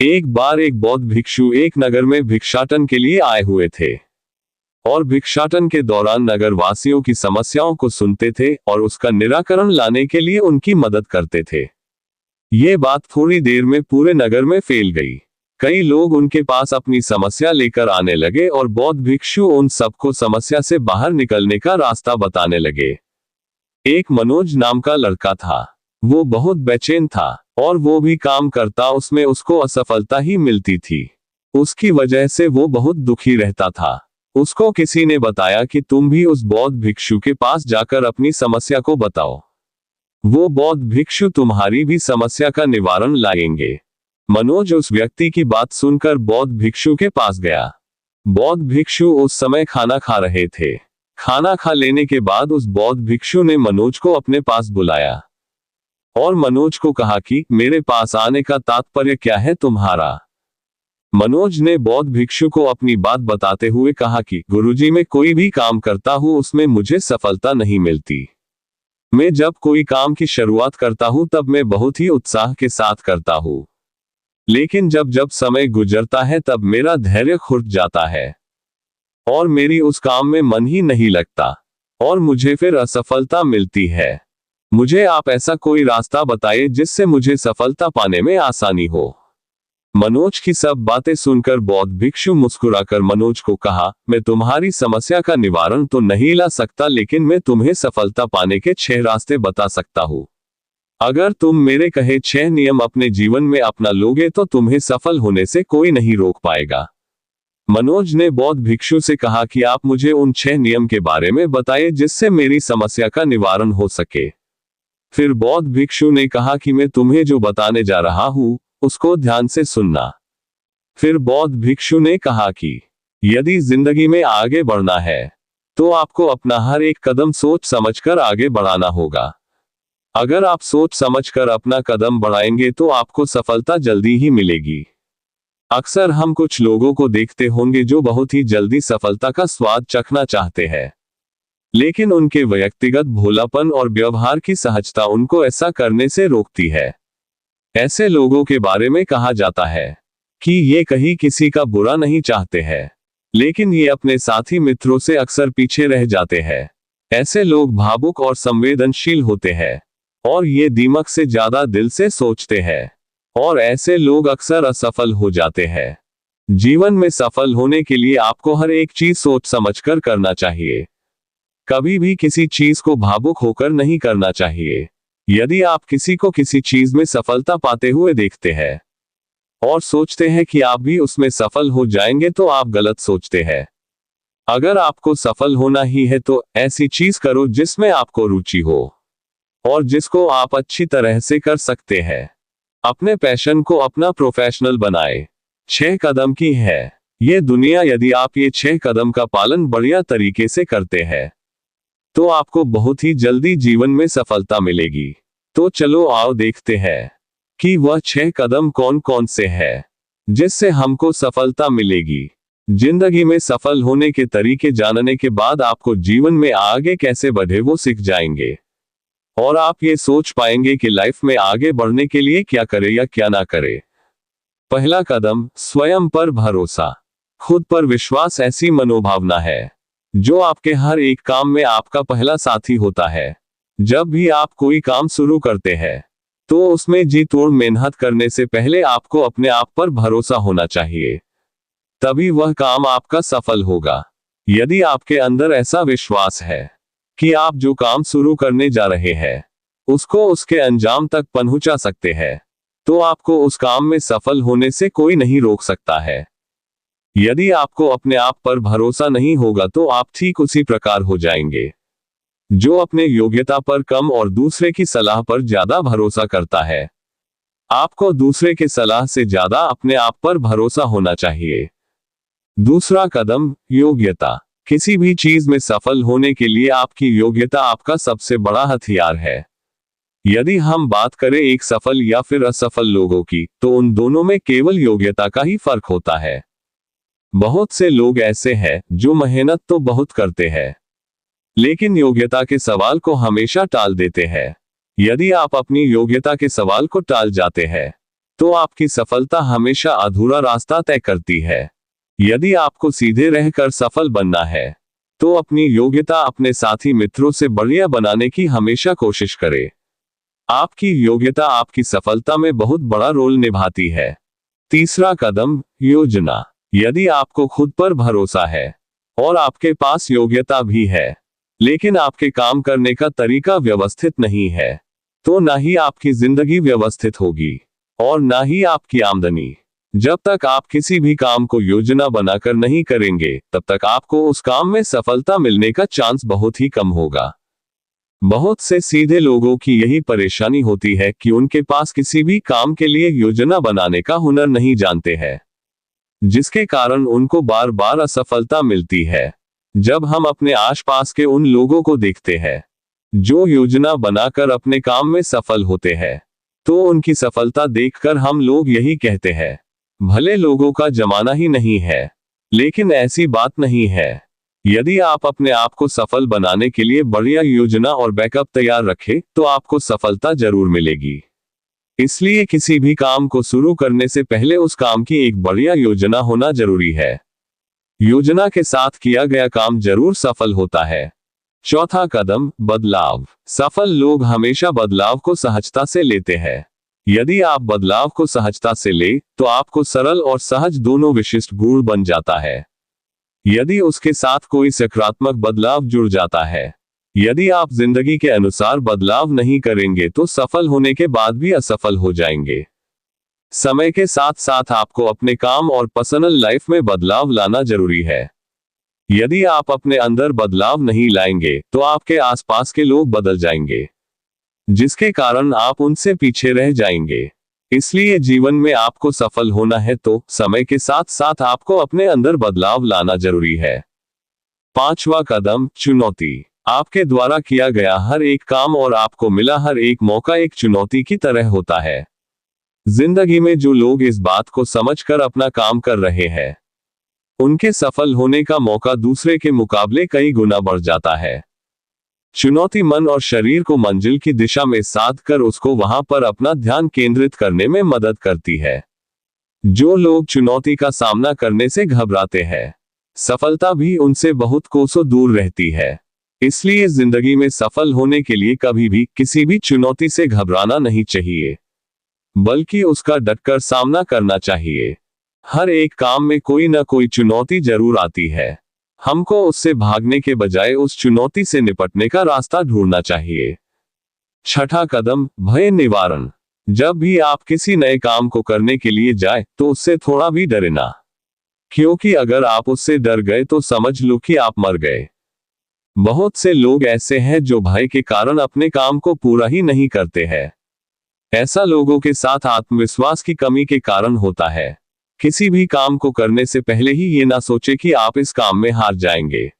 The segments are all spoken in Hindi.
एक बार एक बौद्ध भिक्षु एक नगर में भिक्षाटन के लिए आए हुए थे और भिक्षाटन के दौरान नगर वासियों की समस्याओं को सुनते थे और उसका निराकरण लाने के लिए उनकी मदद करते थे। ये बात थोड़ी देर में पूरे नगर में फैल गई। कई लोग उनके पास अपनी समस्या लेकर आने लगे और बौद्ध भिक्षु उन सबको समस्या से बाहर निकलने का रास्ता बताने लगे। एक मनोज नाम का लड़का था। वो बहुत बेचैन था और वो भी काम करता उसमें उसको असफलता ही मिलती थी। उसकी वजह से वो बहुत दुखी रहता था। उसको किसी ने बताया कि तुम भी उस बौद्ध भिक्षु के पास जाकर अपनी समस्या को बताओ। वो बौद्ध भिक्षु तुम्हारी भी समस्या का निवारण लाएंगे। मनोज उस व्यक्ति की बात सुनकर बौद्ध भिक्षु के पास गया। बौद्ध भिक्षु उस समय खाना खा रहे थे। खाना खा लेने के बाद उस बौद्ध भिक्षु ने मनोज को अपने पास बुलाया और मनोज को कहा कि मेरे पास आने का तात्पर्य क्या है तुम्हारा। मनोज ने बौद्ध भिक्षु को अपनी बात बताते हुए कहा कि गुरुजी, मैं कोई भी काम करता हूँ उसमें मुझे सफलता नहीं मिलती। मैं जब कोई काम की शुरुआत करता हूँ तब मैं बहुत ही उत्साह के साथ करता हूँ, लेकिन जब जब समय गुजरता है तब मेरा धैर्य खुर्द जाता है और मेरी उस काम में मन ही नहीं लगता और मुझे फिर असफलता मिलती है। मुझे आप ऐसा कोई रास्ता बताइए जिससे मुझे सफलता पाने में आसानी हो। मनोज की सब बातें सुनकर बौद्ध भिक्षु मुस्कुराकर मनोज को कहा, मैं तुम्हारी समस्या का निवारण तो नहीं ला सकता, लेकिन मैं तुम्हें सफलता पाने के 6 रास्ते बता सकता हूँ। अगर तुम मेरे कहे 6 नियम अपने जीवन में अपना लोगे तो तुम्हें सफल होने से कोई नहीं रोक पाएगा। मनोज ने बौद्ध भिक्षु से कहा कि आप मुझे उन 6 नियम के बारे में बताइए जिससे मेरी समस्या का निवारण हो सके। फिर बौद्ध भिक्षु ने कहा कि मैं तुम्हें जो बताने जा रहा हूँ उसको ध्यान से सुनना। फिर बौद्ध भिक्षु ने कहा कि यदि जिंदगी में आगे बढ़ना है तो आपको अपना हर एक कदम सोच समझकर आगे बढ़ाना होगा। अगर आप सोच समझकर अपना कदम बढ़ाएंगे तो आपको सफलता जल्दी ही मिलेगी। अक्सर हम कुछ लोगों को देखते होंगे जो बहुत ही जल्दी सफलता का स्वाद चखना चाहते हैं, लेकिन उनके व्यक्तिगत भोलापन और व्यवहार की सहजता उनको ऐसा करने से रोकती है। ऐसे लोगों के बारे में कहा जाता है कि ये कहीं किसी का बुरा नहीं चाहते हैं, लेकिन ये अपने साथी मित्रों से अक्सर पीछे रह जाते हैं। ऐसे लोग भावुक और संवेदनशील होते हैं और ये दिमाग से ज्यादा दिल से सोचते हैं, और ऐसे लोग अक्सर असफल हो जाते हैं। जीवन में सफल होने के लिए आपको हर एक चीज सोच समझकर करना चाहिए। कभी भी किसी चीज को भावुक होकर नहीं करना चाहिए। यदि आप किसी को किसी चीज में सफलता पाते हुए देखते हैं और सोचते हैं कि आप भी उसमें सफल हो जाएंगे तो आप गलत सोचते हैं। अगर आपको सफल होना ही है तो ऐसी चीज करो जिसमें आपको रुचि हो और जिसको आप अच्छी तरह से कर सकते हैं। अपने पैशन को अपना प्रोफेशनल बनाए। 6 कदम की है ये दुनिया। यदि आप ये 6 कदम का पालन बढ़िया तरीके से करते हैं तो आपको बहुत ही जल्दी जीवन में सफलता मिलेगी। तो चलो आओ देखते हैं कि वह 6 कदम कौन कौन से हैं जिससे हमको सफलता मिलेगी। जिंदगी में सफल होने के तरीके जानने के बाद आपको जीवन में आगे कैसे बढ़े वो सीख जाएंगे और आप ये सोच पाएंगे कि लाइफ में आगे बढ़ने के लिए क्या करे या क्या ना करे। पहला कदम, स्वयं पर भरोसा। खुद पर विश्वास ऐसी मनोभावना है जो आपके हर एक काम में आपका पहला साथी होता है। जब भी आप कोई काम शुरू करते हैं तो उसमें जी तोड़ मेहनत करने से पहले आपको अपने आप पर भरोसा होना चाहिए, तभी वह काम आपका सफल होगा। यदि आपके अंदर ऐसा विश्वास है कि आप जो काम शुरू करने जा रहे हैं उसको उसके अंजाम तक पहुंचा सकते हैं, तो आपको उस काम में सफल होने से कोई नहीं रोक सकता है। यदि आपको अपने आप पर भरोसा नहीं होगा तो आप ठीक उसी प्रकार हो जाएंगे जो अपने योग्यता पर कम और दूसरे की सलाह पर ज्यादा भरोसा करता है। आपको दूसरे के सलाह से ज्यादा अपने आप पर भरोसा होना चाहिए। दूसरा कदम, योग्यता। किसी भी चीज में सफल होने के लिए आपकी योग्यता आपका सबसे बड़ा हथियार है। यदि हम बात करें एक सफल या फिर असफल लोगों की, तो उन दोनों में केवल योग्यता का ही फर्क होता है। बहुत से लोग ऐसे हैं जो मेहनत तो बहुत करते हैं लेकिन योग्यता के सवाल को हमेशा टाल देते हैं। यदि आप अपनी योग्यता के सवाल को टाल जाते हैं तो आपकी सफलता हमेशा अधूरा रास्ता तय करती है। यदि आपको सीधे रहकर सफल बनना है, तो अपनी योग्यता अपने साथी मित्रों से बढ़िया बनाने की हमेशा कोशिश करें। आपकी योग्यता आपकी सफलता में बहुत बड़ा रोल निभाती है। तीसरा कदम, योजना। यदि आपको खुद पर भरोसा है और आपके पास योग्यता भी है, लेकिन आपके काम करने का तरीका व्यवस्थित नहीं है, तो ना ही आपकी जिंदगी व्यवस्थित होगी और ना ही आपकी आमदनी। जब तक आप किसी भी काम को योजना बनाकर नहीं करेंगे, तब तक आपको उस काम में सफलता मिलने का चांस बहुत ही कम होगा। बहुत से सीधे लोगों की यही परेशानी होती है कि उनके पास किसी भी काम के लिए योजना बनाने का हुनर नहीं जानते हैं, जिसके कारण उनको बार बार असफलता मिलती है। जब हम अपने आसपास के उन लोगों को देखते हैं जो योजना बनाकर अपने काम में सफल होते हैं, तो उनकी सफलता देखकर हम लोग यही कहते हैं, भले लोगों का जमाना ही नहीं है। लेकिन ऐसी बात नहीं है। यदि आप अपने आप को सफल बनाने के लिए बढ़िया योजना और बैकअप तैयार रखें, तो आपको सफलता जरूर मिलेगी। इसलिए किसी भी काम को शुरू करने से पहले उस काम की एक बढ़िया योजना होना जरूरी है। योजना के साथ किया गया काम जरूर सफल होता है। चौथा कदम, बदलाव। सफल लोग हमेशा बदलाव को सहजता से लेते हैं। यदि आप बदलाव को सहजता से ले, तो आपको सरल और सहज दोनों विशिष्ट गुण बन जाता है। यदि उसके साथ कोई सकारात्मक बदलाव जुड़ जाता है, यदि आप जिंदगी के अनुसार बदलाव नहीं करेंगे तो सफल होने के बाद भी असफल हो जाएंगे। समय के साथ साथ आपको अपने काम और पर्सनल लाइफ में बदलाव लाना जरूरी है। यदि आप अपने अंदर बदलाव नहीं लाएंगे, तो आपके आसपास के लोग बदल जाएंगे, जिसके कारण आप उनसे पीछे रह जाएंगे। इसलिए जीवन में आपको सफल होना है तो समय के साथ साथ आपको अपने अंदर बदलाव लाना जरूरी है। पांचवा कदम, चुनौती। आपके द्वारा किया गया हर एक काम और आपको मिला हर एक मौका एक चुनौती की तरह होता है। जिंदगी में जो लोग इस बात को समझकर अपना काम कर रहे हैं, उनके सफल होने का मौका दूसरे के मुकाबले कई गुना बढ़ जाता है। चुनौती मन और शरीर को मंजिल की दिशा में साध कर उसको वहां पर अपना ध्यान केंद्रित करने में मदद करती है। जो लोग चुनौती का सामना करने से घबराते हैं, सफलता भी उनसे बहुत कोसों दूर रहती है। इसलिए जिंदगी में सफल होने के लिए कभी भी किसी भी चुनौती से घबराना नहीं चाहिए, बल्कि उसका डटकर सामना करना चाहिए। हर एक काम में कोई न कोई चुनौती जरूर आती है। हमको उससे भागने के बजाय उस चुनौती से निपटने का रास्ता ढूंढना चाहिए। छठा कदम, भय निवारण। जब भी आप किसी नए काम को करने के लिए जाए, तो उससे थोड़ा भी डरे ना, क्योंकि अगर आप उससे डर गए तो समझ लो कि आप मर गए। बहुत से लोग ऐसे हैं जो भय के कारण अपने काम को पूरा ही नहीं करते हैं। ऐसा लोगों के साथ आत्मविश्वास की कमी के कारण होता है। किसी भी काम को करने से पहले ही ये ना सोचे कि आप इस काम में हार जाएंगे।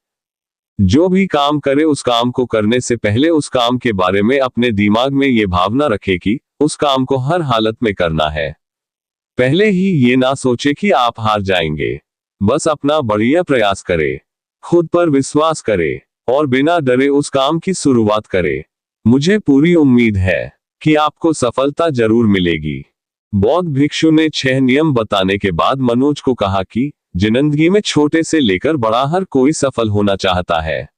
जो भी काम करे उस काम को करने से पहले उस काम के बारे में अपने दिमाग में ये भावना रखे कि उस काम को हर हालत में करना है। पहले ही ये ना सोचे कि आप हार जाएंगे। बस अपना बढ़िया प्रयास करे, खुद पर विश्वास करे और बिना डरे उस काम की शुरुआत करे। मुझे पूरी उम्मीद है कि आपको सफलता जरूर मिलेगी। बौद्ध भिक्षु ने 6 नियम बताने के बाद मनोज को कहा कि जिंदगी में छोटे से लेकर बड़ा हर कोई सफल होना चाहता है,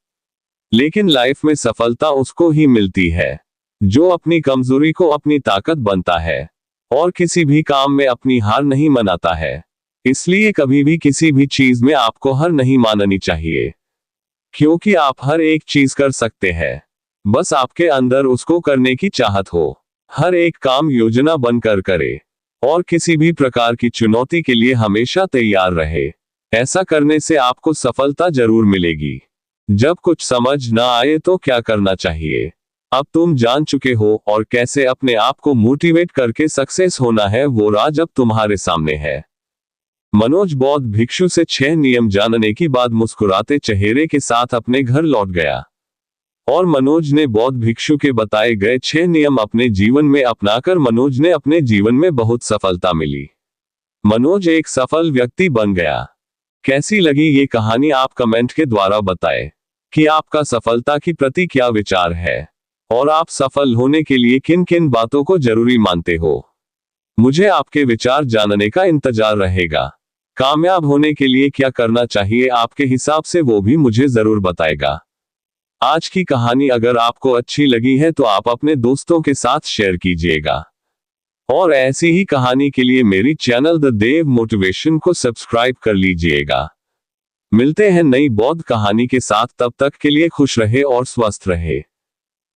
लेकिन लाइफ में सफलता उसको ही मिलती है जो अपनी कमजोरी को अपनी ताकत बनता है और किसी भी काम में अपनी हार नहीं मनाता है। इसलिए कभी भी किसी भी चीज में आपको हार नहीं माननी चाहिए, क्योंकि आप हर एक चीज कर सकते हैं, बस आपके अंदर उसको करने की चाहत हो। हर एक काम योजना बनकर करे और किसी भी प्रकार की चुनौती के लिए हमेशा तैयार रहे। ऐसा करने से आपको सफलता जरूर मिलेगी। जब कुछ समझ ना आए तो क्या करना चाहिए, अब तुम जान चुके हो, और कैसे अपने आप को मोटिवेट करके सक्सेस होना है, वो राज अब तुम्हारे सामने है। मनोज बौद्ध भिक्षु से 6 नियम जानने की बाद मुस्कुराते चेहरे के साथ अपने घर लौट गया और मनोज ने बौद्ध भिक्षु के बताए गए 6 नियम अपने जीवन में अपनाकर मनोज ने अपने जीवन में बहुत सफलता मिली। मनोज एक सफल व्यक्ति बन गया। कैसी लगी ये कहानी आप कमेंट के द्वारा बताएं कि आपका सफलता की प्रति क्या विचार है और आप सफल होने के लिए किन किन बातों को जरूरी मानते हो। मुझे आपके विचार जानने का इंतजार रहेगा। कामयाब होने के लिए क्या करना चाहिए आपके हिसाब से वो भी मुझे जरूर बताएगा। आज की कहानी अगर आपको अच्छी लगी है तो आप अपने दोस्तों के साथ शेयर कीजिएगा और ऐसी ही कहानी के लिए मेरी चैनल द देव मोटिवेशन को सब्सक्राइब कर लीजिएगा। मिलते हैं नई बौद्ध कहानी के साथ, तब तक के लिए खुश रहे और स्वस्थ रहे।